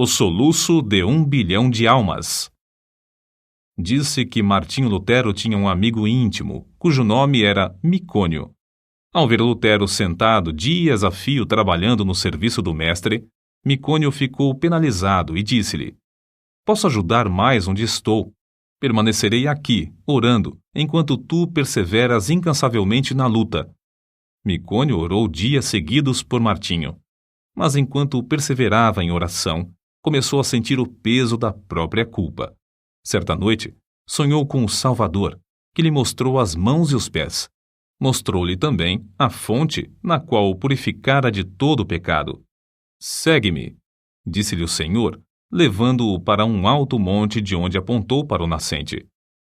O soluço de 1 bilhão de almas. Disse que Martinho Lutero tinha um amigo íntimo, cujo nome era Micônio. Ao ver Lutero sentado dias a fio trabalhando no serviço do mestre, Micônio ficou penalizado e disse-lhe: Posso ajudar mais onde estou. Permanecerei aqui, orando, enquanto tu perseveras incansavelmente na luta. Micônio orou dias seguidos por Martinho. Mas enquanto perseverava em oração, começou a sentir o peso da própria culpa. Certa noite, sonhou com o Salvador, que lhe mostrou as mãos e os pés. Mostrou-lhe também a fonte na qual o purificara de todo o pecado. Segue-me, disse-lhe o Senhor, levando-o para um alto monte de onde apontou para o nascente.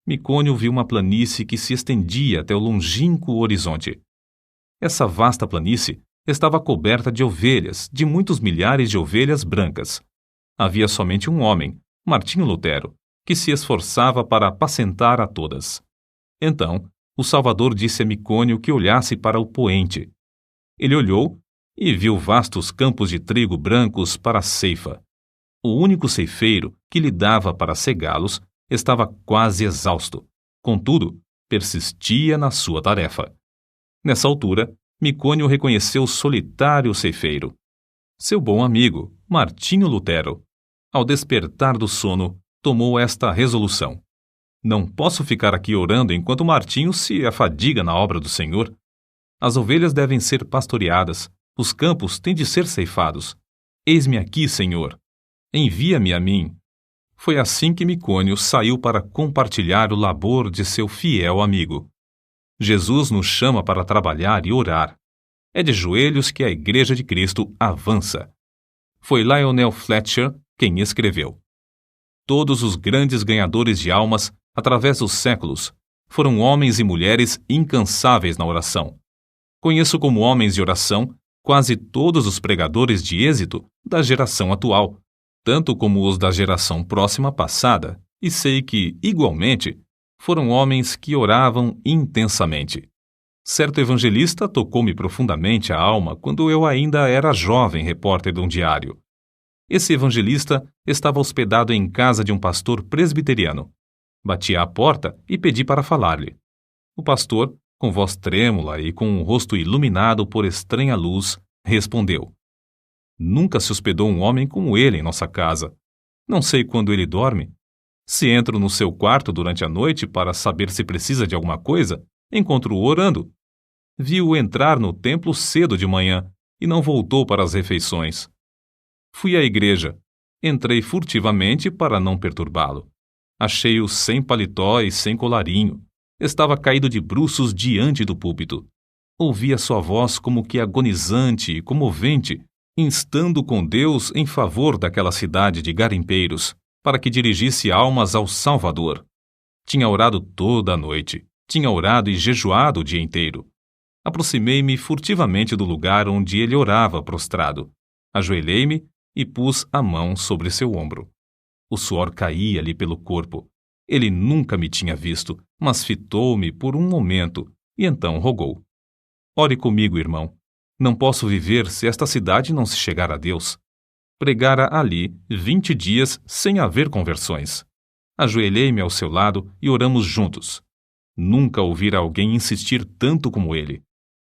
Micônio viu uma planície que se estendia até o longínquo horizonte. Essa vasta planície estava coberta de ovelhas, de muitos milhares de ovelhas brancas. Havia somente um homem, Martinho Lutero, que se esforçava para apacentar a todas. Então, o Salvador disse a Micônio que olhasse para o poente. Ele olhou e viu vastos campos de trigo brancos para a ceifa. O único ceifeiro que lhe dava para cegá-los estava quase exausto. Contudo, persistia na sua tarefa. Nessa altura, Micônio reconheceu o solitário ceifeiro. Seu bom amigo, Martinho Lutero. Ao despertar do sono, tomou esta resolução: Não posso ficar aqui orando enquanto Martinho se afadiga na obra do Senhor. As ovelhas devem ser pastoreadas, os campos têm de ser ceifados. Eis-me aqui, Senhor. Envia-me a mim. Foi assim que Micônio saiu para compartilhar o labor de seu fiel amigo. Jesus nos chama para trabalhar e orar. É de joelhos que a Igreja de Cristo avança. Foi Lionel Fletcher quem escreveu. Todos os grandes ganhadores de almas, através dos séculos, foram homens e mulheres incansáveis na oração. Conheço como homens de oração quase todos os pregadores de êxito da geração atual, tanto como os da geração próxima passada, e sei que, igualmente, foram homens que oravam intensamente. Certo evangelista tocou-me profundamente a alma quando eu ainda era jovem repórter de um diário. Esse evangelista estava hospedado em casa de um pastor presbiteriano. Bati à porta e pedi para falar-lhe. O pastor, com voz trêmula e com o rosto iluminado por estranha luz, respondeu: Nunca se hospedou um homem como ele em nossa casa. Não sei quando ele dorme. Se entro no seu quarto durante a noite para saber se precisa de alguma coisa, encontro-o orando. Vi-o entrar no templo cedo de manhã e não voltou para as refeições. Fui à igreja. Entrei furtivamente para não perturbá-lo. Achei-o sem paletó e sem colarinho. Estava caído de bruços diante do púlpito. Ouvi a sua voz como que agonizante e comovente, instando com Deus em favor daquela cidade de garimpeiros, para que dirigisse almas ao Salvador. Tinha orado toda a noite. Tinha orado e jejuado o dia inteiro. Aproximei-me furtivamente do lugar onde ele orava prostrado. Ajoelhei-me e pus a mão sobre seu ombro. O suor caía-lhe pelo corpo. Ele nunca me tinha visto, mas fitou-me por um momento e então rogou: Ore comigo, irmão. Não posso viver se esta cidade não se chegar a Deus. Pregara ali 20 dias sem haver conversões. Ajoelhei-me ao seu lado e oramos juntos. Nunca ouvira alguém insistir tanto como ele.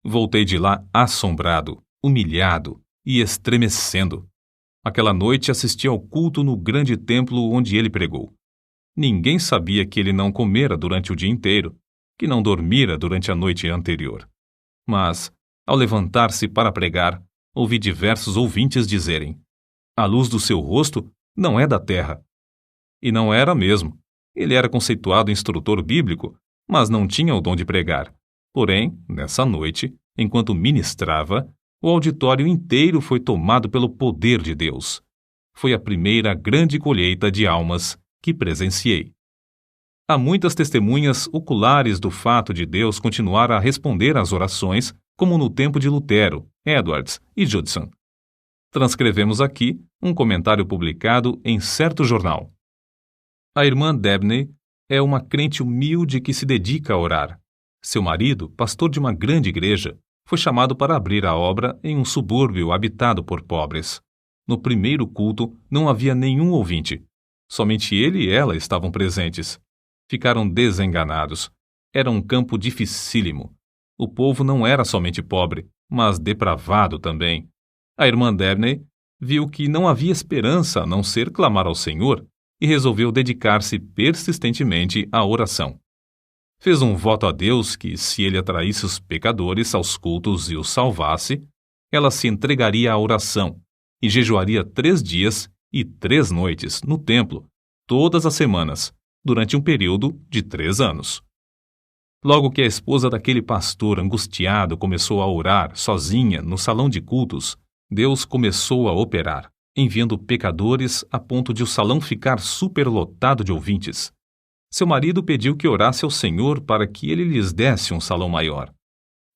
Voltei de lá assombrado, humilhado e estremecendo. Aquela noite assisti ao culto no grande templo onde ele pregou. Ninguém sabia que ele não comera durante o dia inteiro, que não dormira durante a noite anterior. Mas, ao levantar-se para pregar, ouvi diversos ouvintes dizerem: A luz do seu rosto não é da terra. E não era mesmo. Ele era conceituado instrutor bíblico, mas não tinha o dom de pregar. Porém, nessa noite, enquanto ministrava, o auditório inteiro foi tomado pelo poder de Deus. Foi a primeira grande colheita de almas que presenciei. Há muitas testemunhas oculares do fato de Deus continuar a responder às orações, como no tempo de Lutero, Edwards e Judson. Transcrevemos aqui um comentário publicado em certo jornal. A irmã Dabney é uma crente humilde que se dedica a orar. Seu marido, pastor de uma grande igreja, foi chamado para abrir a obra em um subúrbio habitado por pobres. No primeiro culto não havia nenhum ouvinte. Somente ele e ela estavam presentes. Ficaram desenganados. Era um campo dificílimo. O povo não era somente pobre, mas depravado também. A irmã Dabney viu que não havia esperança a não ser clamar ao Senhor e resolveu dedicar-se persistentemente à oração. Fez um voto a Deus que, se ele atraísse os pecadores aos cultos e os salvasse, ela se entregaria à oração e jejuaria 3 dias e 3 noites no templo, todas as semanas, durante um período de 3 anos. Logo que a esposa daquele pastor angustiado começou a orar sozinha no salão de cultos, Deus começou a operar, enviando pecadores a ponto de o salão ficar superlotado de ouvintes. Seu marido pediu que orasse ao Senhor para que ele lhes desse um salão maior.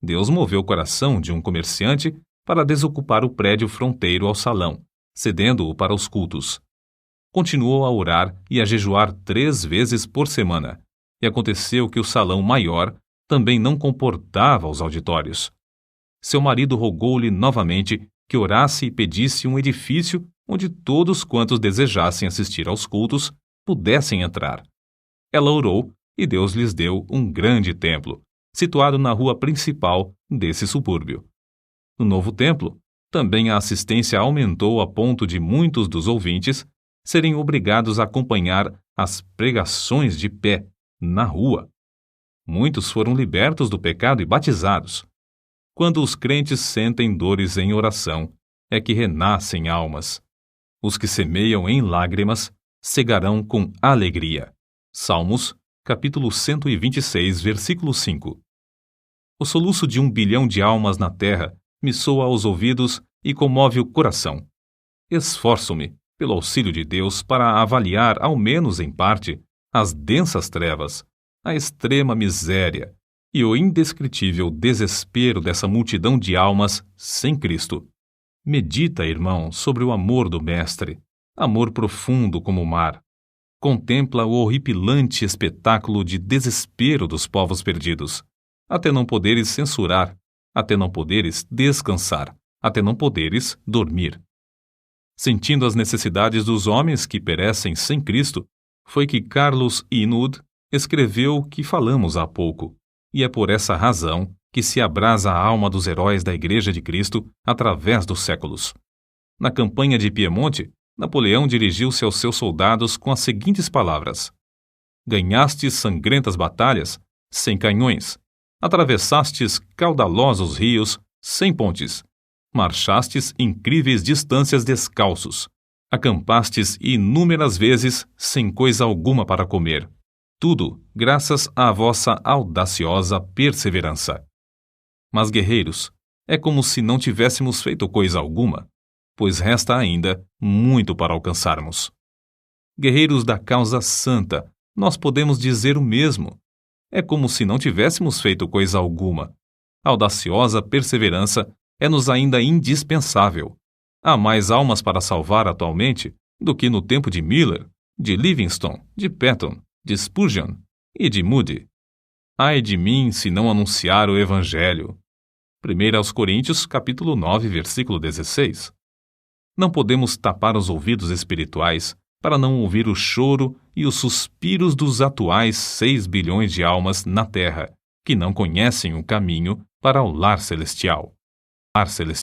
Deus moveu o coração de um comerciante para desocupar o prédio fronteiro ao salão, cedendo-o para os cultos. Continuou a orar e a jejuar 3 vezes por semana, e aconteceu que o salão maior também não comportava os auditórios. Seu marido rogou-lhe novamente que orasse e pedisse um edifício onde todos quantos desejassem assistir aos cultos pudessem entrar. Ela orou e Deus lhes deu um grande templo, situado na rua principal desse subúrbio. No novo templo, também a assistência aumentou a ponto de muitos dos ouvintes serem obrigados a acompanhar as pregações de pé, na rua. Muitos foram libertos do pecado e batizados. Quando os crentes sentem dores em oração, é que renascem almas. Os que semeiam em lágrimas cegarão com alegria. Salmos, capítulo 126, versículo 5. O soluço de 1 bilhão de almas na terra me soa aos ouvidos e comove o coração. Esforço-me, pelo auxílio de Deus, para avaliar, ao menos em parte, as densas trevas, a extrema miséria e o indescritível desespero dessa multidão de almas sem Cristo. Medita, irmão, sobre o amor do Mestre, amor profundo como o mar. Contempla o horripilante espetáculo de desespero dos povos perdidos, até não poderes censurar, até não poderes descansar, até não poderes dormir. Sentindo as necessidades dos homens que perecem sem Cristo, foi que Carlos Inwood escreveu o que falamos há pouco, e é por essa razão que se abrasa a alma dos heróis da Igreja de Cristo através dos séculos. Na campanha de Piemonte, Napoleão dirigiu-se aos seus soldados com as seguintes palavras: ganhastes sangrentas batalhas sem canhões, atravessastes caudalosos rios sem pontes, marchastes incríveis distâncias descalços, acampastes inúmeras vezes sem coisa alguma para comer. Tudo graças à vossa audaciosa perseverança. Mas, guerreiros, é como se não tivéssemos feito coisa alguma, pois resta ainda muito para alcançarmos. Guerreiros da causa santa, nós podemos dizer o mesmo. É como se não tivéssemos feito coisa alguma. A audaciosa perseverança é-nos ainda indispensável. Há mais almas para salvar atualmente do que no tempo de Miller, de Livingstone, de Patton, de Spurgeon e de Moody. Ai de mim se não anunciar o Evangelho. 1 Coríntios, capítulo 9, versículo 16. Não podemos tapar os ouvidos espirituais para não ouvir o choro e os suspiros dos atuais 6 bilhões de almas na Terra, que não conhecem o caminho para o lar celestial.